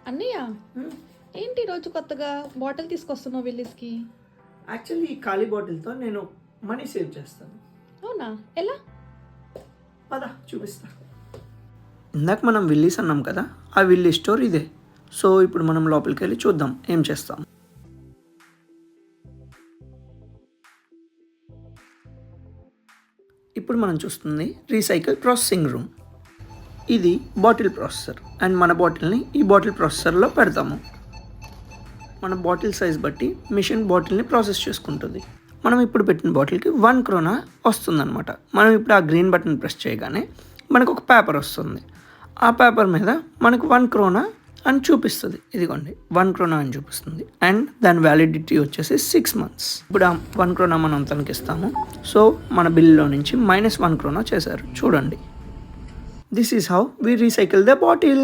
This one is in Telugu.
అన్నయ్య ఏంటి ఈరోజు కొత్తగా బాటిల్ తీసుకొస్తున్నావు విల్లీస్కి? యాక్చువల్లీ ఈ ఖాళీ బాటిల్తో నేను మనీ సేవ్ చేస్తాను. అవునా? ఎలా? పదా చూపిస్తా. ఇందాక మనం విల్లీస్ అన్నాం కదా, ఆ విల్లీ స్టోర్ ఇదే. సో ఇప్పుడు మనం లోపలికి వెళ్ళి చూద్దాం ఏం చేస్తాం. ఇప్పుడు మనం చూస్తుంది రీసైకిల్ ప్రాసెసింగ్ రూమ్. ఇది బాటిల్ ప్రాసెసర్ అండ్ మన బాటిల్ని ఈ బాటిల్ ప్రాసెసర్లో పెడతాము. మన బాటిల్ సైజ్ బట్టి మిషన్ బాటిల్ని ప్రాసెస్ చేసుకుంటుంది. మనం ఇప్పుడు పెట్టిన బాటిల్కి 1 krona వస్తుందన్నమాట. మనం ఇప్పుడు ఆ గ్రీన్ బటన్ ప్రెస్ చేయగానే మనకు ఒక పేపర్ వస్తుంది. ఆ పేపర్ మీద మనకు 1 krona అని చూపిస్తుంది. ఇదిగోండి 1 krona అని చూపిస్తుంది. అండ్ దాని వ్యాలిడిటీ వచ్చేసి 6 months. ఇప్పుడు ఆ 1 krona మనం తనకి ఇస్తాము. సో మన బిల్లో నుంచి -1 krona చేశారు చూడండి. This is how we recycle the bottle.